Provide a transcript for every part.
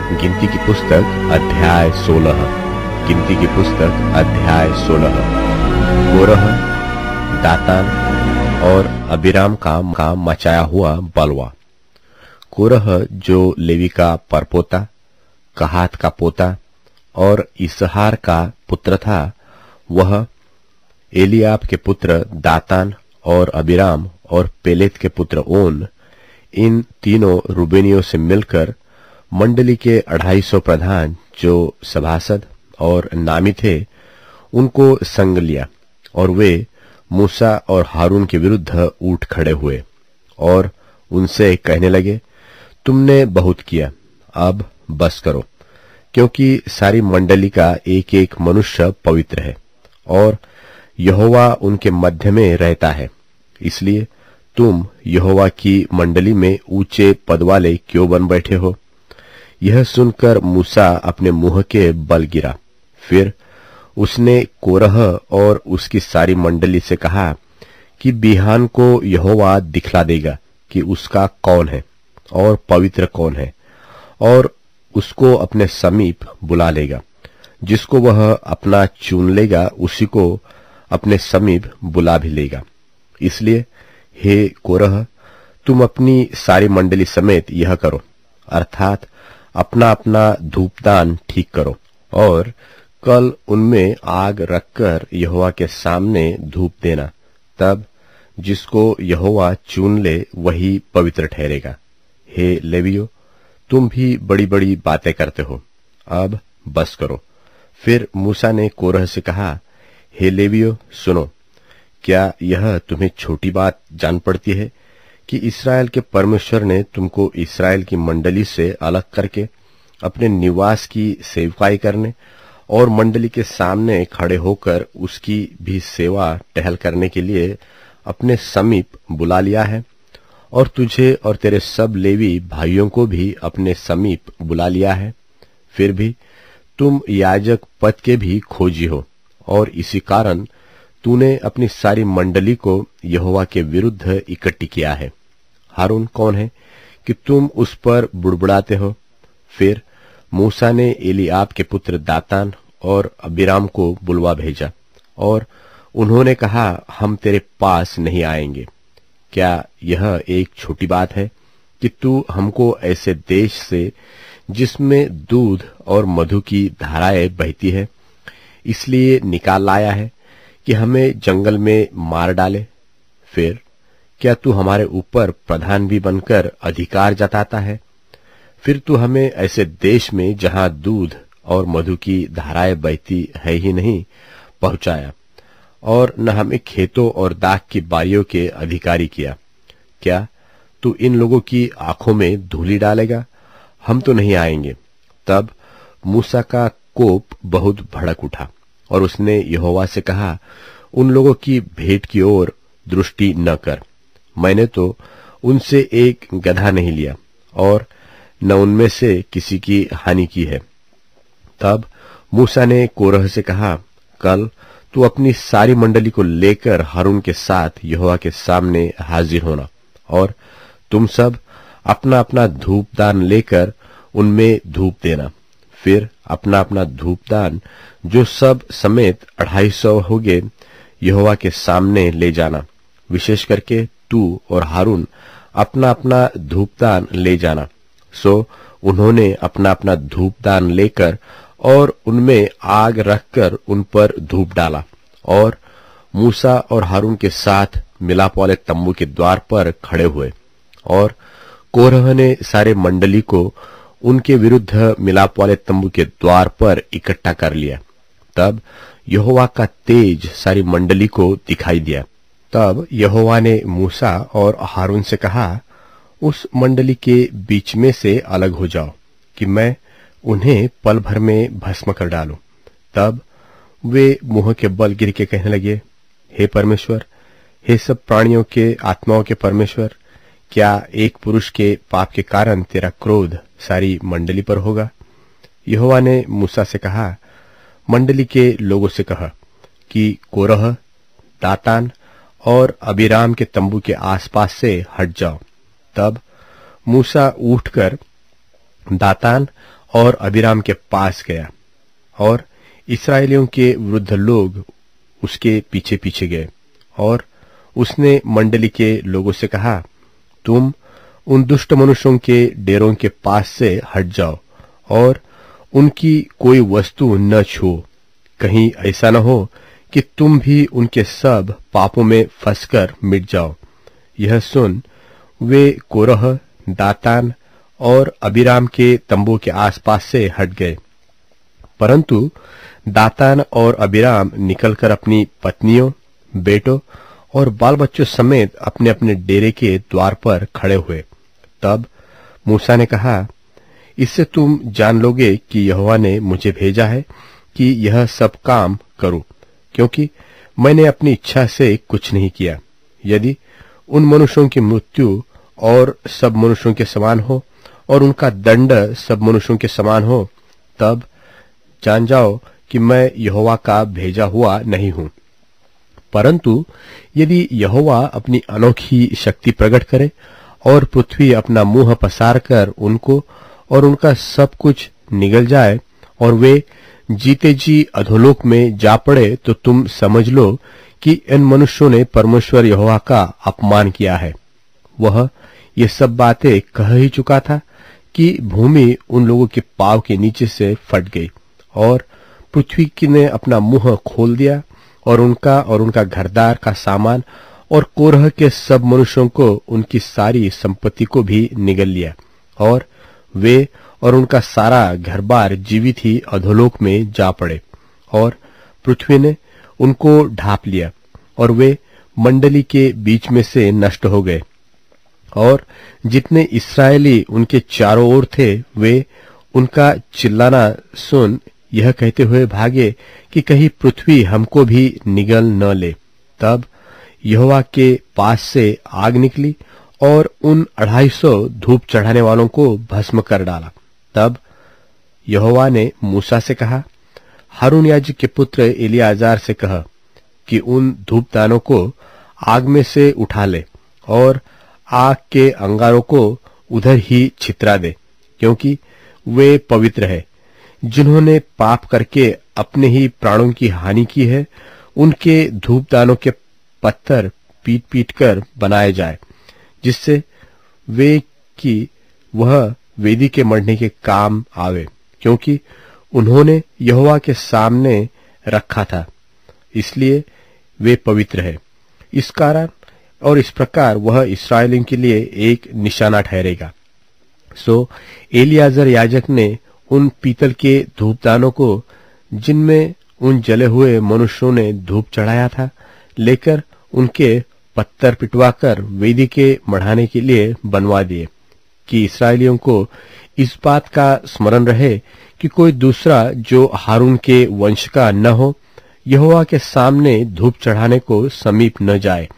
गिनती की पुस्तक अध्याय 16। गिनती की पुस्तक अध्याय 16। कोरह, दातान और अबीराम का मचाया हुआ बलवा। कोरह जो लेवी का परपोता, कहात का पोता और इसहार का पुत्र था, वह एलियाब के पुत्र दातान और अबीराम और पेलेत के पुत्र ओन, इन तीनों रूबेनियों से मिलकर मंडली के 250 प्रधान जो सभासद और नामी थे, उनको संग लिया और वे मूसा और हारून के विरुद्ध उठ खड़े हुए और उनसे कहने लगे, तुमने बहुत किया, अब बस करो, क्योंकि सारी मंडली का एक एक मनुष्य पवित्र है और यहोवा उनके मध्य में रहता है। इसलिए तुम यहोवा की मंडली में ऊंचे पद वाले क्यों बन बैठे हो? यह सुनकर मूसा अपने मुंह के बल गिरा। फिर उसने कोरह और उसकी सारी मंडली से कहा कि बिहान को यहोवा दिखला देगा कि उसका कौन है और पवित्र कौन है, और उसको अपने समीप बुला लेगा। जिसको वह अपना चुन लेगा, उसी को अपने समीप बुला भी लेगा। इसलिए हे कोरह, तुम अपनी सारी मंडली समेत यह करो, अर्थात अपना अपना धूपदान ठीक करो और कल उनमें आग रखकर यहोवा के सामने धूप देना। तब जिसको यहोवा चुन ले वही पवित्र ठहरेगा। हे लेवियो, तुम भी बड़ी बड़ी बातें करते हो, अब बस करो। फिर मूसा ने कोरह से कहा, हे लेवियो, सुनो, क्या यह तुम्हें छोटी बात जान पड़ती है कि इस्राएल के परमेश्वर ने तुमको इस्राएल की मंडली से अलग करके अपने निवास की सेवकाई करने और मंडली के सामने खड़े होकर उसकी भी सेवा टहल करने के लिए अपने समीप बुला लिया है, और तुझे और तेरे सब लेवी भाइयों को भी अपने समीप बुला लिया है। फिर भी तुम याजक पद के भी खोजी हो, और इसी कारण तूने अपनी सारी मंडली को यहोवा के विरुद्ध इकट्ठी किया है। हारून कौन है कि तुम उस पर बुड़बुड़ाते हो? फिर मूसा ने एलियाब के पुत्र दातान और अबीराम को बुलवा भेजा, और उन्होंने कहा, हम तेरे पास नहीं आएंगे। क्या यह एक छोटी बात है कि तू हमको ऐसे देश से, जिसमें दूध और मधु की धाराएं बहती है, इसलिए निकाल लाया है कि हमें जंगल में मार डाले? फिर क्या तू हमारे ऊपर प्रधान भी बनकर अधिकार जताता है? फिर तू हमें ऐसे देश में, जहां दूध और मधु की धाराएं बहती है ही नहीं, पहुंचाया, और न हमें खेतों और दाख की बारियों के अधिकारी किया। क्या तू इन लोगों की आंखों में धूलि डालेगा? हम तो नहीं आएंगे। तब मूसा का कोप बहुत भड़क उठा और उसने यहोवा से कहा, उन लोगों की भेंट की ओर दृष्टि न कर। मैंने तो उनसे एक गधा नहीं लिया और न उनमें से किसी की हानि की है। तब मूसा ने कोरह से कहा, कल तू अपनी सारी मंडली को लेकर हारून के साथ यहोवा के सामने हाजिर होना, और तुम सब अपना अपना धूपदान लेकर उनमें धूप देना। फिर अपना अपना धूपदान जो सब समेत 250 होगे यहोवा के सामने ले जाना। विशेष करके तू और हारून अपना अपना धूपदान ले जाना। सो उन्होंने अपना अपना धूपदान लेकर और उनमें आग रखकर उन पर धूप डाला, और मूसा और हारून के साथ मिलाप वाले तंबू के द्वार पर खड़े हुए। और कोरह ने सारे मंडली को उनके विरुद्ध मिलाप वाले तंबू के द्वार पर इकट्ठा कर लिया। तब यहोवा का तेज सारी मंडली को दिखाई दिया। तब यहोवा ने मूसा और हारून से कहा, उस मंडली के बीच में से अलग हो जाओ कि मैं उन्हें पल भर में भस्म कर डालूं। तब वे मुंह के बल गिर के कहने लगे, हे परमेश्वर, हे सब प्राणियों के आत्माओं के परमेश्वर, क्या एक पुरुष के पाप के कारण तेरा क्रोध सारी मंडली पर होगा? यहोवा ने मूसा से कहा, मंडली के लोगों से कहा कि कोरह, दातान और अबीराम के तंबू के आसपास से हट जाओ। तब मूसा उठकर दातान और अबीराम के पास गया, और इस्राएलियों के वृद्ध लोग उसके पीछे पीछे गए। और उसने मंडली के लोगों से कहा, तुम उन दुष्ट मनुष्यों के डेरों के पास से हट जाओ और उनकी कोई वस्तु न छुओ, कहीं ऐसा न हो कि तुम भी उनके सब पापों में फंसकर मिट जाओ। यह सुन वे कोरह, दातान और अबीराम के तंबू के आसपास से हट गए। परंतु दातान और अबीराम निकलकर अपनी पत्नियों, बेटों और बाल बच्चों समेत अपने अपने डेरे के द्वार पर खड़े हुए। तब मूसा ने कहा, इससे तुम जान लोगे कि यहोवा ने मुझे भेजा है कि यह सब काम करूं, क्योंकि मैंने अपनी इच्छा से कुछ नहीं किया। यदि उन मनुष्यों की मृत्यु और सब मनुष्यों के समान हो और उनका दंड सब मनुष्यों के समान हो, तब जान जाओ कि मैं यहोवा का भेजा हुआ नहीं हूं। परंतु यदि यहोवा अपनी अनोखी शक्ति प्रकट करे और पृथ्वी अपना मुंह पसार कर उनको और उनका सब कुछ निगल जाए और वे जीते जी अधोलोक में जा पड़े, तो तुम समझ लो कि इन मनुष्यों ने परमेश्वर यहोवा का अपमान किया है। वह ये सब बातें कह ही चुका था कि भूमि उन लोगों के पांव के नीचे से फट गई और पृथ्वी ने अपना मुंह खोल दिया और उनका घरदार का सामान और कोरह के सब मनुष्यों को उनकी सारी संपत्ति को भी निगल लिया, और वे और उनका सारा घरबार जीवित ही अधोलोक में जा पड़े। और पृथ्वी ने उनको ढांप लिया और वे मंडली के बीच में से नष्ट हो गए। और जितने इस्राएली उनके चारों ओर थे, वे उनका चिल्लाना सुन यह कहते हुए भागे कि कहीं पृथ्वी हमको भी निगल न ले। तब यहोवा के पास से आग निकली और उन 250 धूप चढ़ाने वालों को भस्म कर डाला। तब यहोवा ने मूसा से कहा, हारून याजक के पुत्र एलियाजार से कह कि उन धूपदानों को आग में से उठा ले और आग के अंगारों को उधर ही छितरा दे, क्योंकि वे पवित्र है। जिन्होंने पाप करके अपने ही प्राणों की हानि की है, उनके धूपदानों के पत्थर पीट पीट कर बनाए जाए, जिससे वे कि वह वेदी के मढ़ने के काम आवे, क्योंकि उन्होंने यहोवा के सामने रखा था, इसलिए वे पवित्र है। इस कारण और इस प्रकार वह इस्राएलियों के लिए एक निशाना ठहरेगा। सो एलियाजर याजक ने उन पीतल के धूपदानों को, जिनमें उन जले हुए मनुष्यों ने धूप चढ़ाया था, लेकर उनके पत्थर पिटवाकर वेदी के मढ़ाने के लिए बनवा दिए, कि इस्राएलियों को इस बात का स्मरण रहे कि कोई दूसरा जो हारून के वंश का न हो, यहोवा के सामने धूप चढ़ाने को समीप न जाए।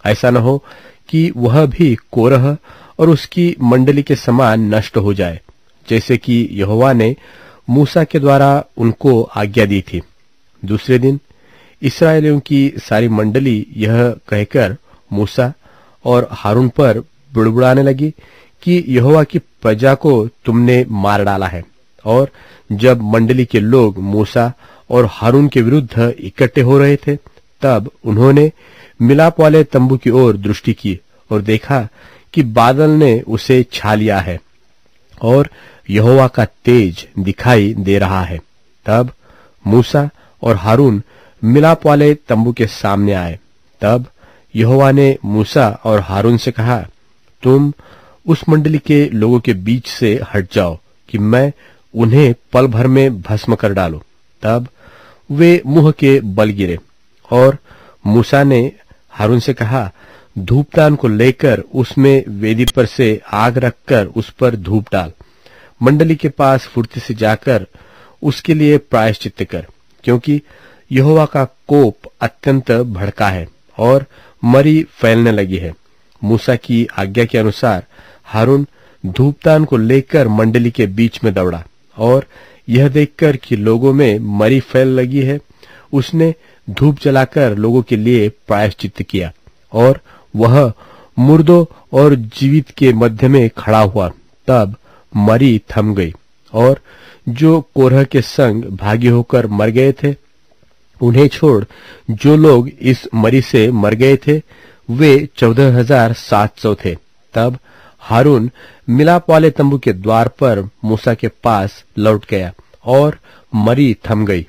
ऐसा न हो कि वह भी कोरह और उसकी मंडली के समान नष्ट हो जाए, जैसे कि यहोवा ने मूसा के द्वारा उनको आज्ञा दी थी। दूसरे दिन इस्राएलियों की सारी मंडली यह कहकर मूसा और हारून पर बुड़बुड़ाने लगी कि यहोवा की प्रजा को तुमने मार डाला है। और जब मंडली के लोग मूसा और हारून के विरुद्ध इकट्ठे हो रहे थे, तब उन्होंने मिलाप वाले तंबू की ओर दृष्टि की और देखा कि बादल ने उसे छा लिया है और यहोवा का तेज दिखाई दे रहा है। तब मूसा और हारून मिलाप वाले तंबू के सामने आए। तब यहोवा ने मूसा और हारून से कहा, तुम उस मंडली के लोगों के बीच से हट जाओ कि मैं उन्हें पल भर में भस्म कर डालूं। तब वे मुंह के बल गिरे। और मूसा ने हारून से कहा, धूपदान को लेकर उसमें वेदी पर से आग रखकर उस पर धूप डाल। मंडली के पास फुर्ती से जाकर उसके लिए प्रायश्चित्त कर, क्योंकि यहोवा का कोप अत्यंत भड़का है और मरी फैलने लगी है। मूसा की आज्ञा के अनुसार हारून धूपदान को लेकर मंडली के बीच में दौड़ा, और यह देखकर कि लोगों में मरी फैल लगी है, उसने धूप जलाकर लोगों के लिए प्रायश्चित्त किया। और वह मुर्दों और जीवित के मध्य में खड़ा हुआ। तब मरी थम गई और जो कोरह के संग भागी होकर मर गए थे, उन्हें छोड़ जो लोग इस मरी से मर गए थे वे 14,700 थे। तब हारून मिलाप वाले तंबू के द्वार पर मूसा के पास लौट गया और मरी थम गई।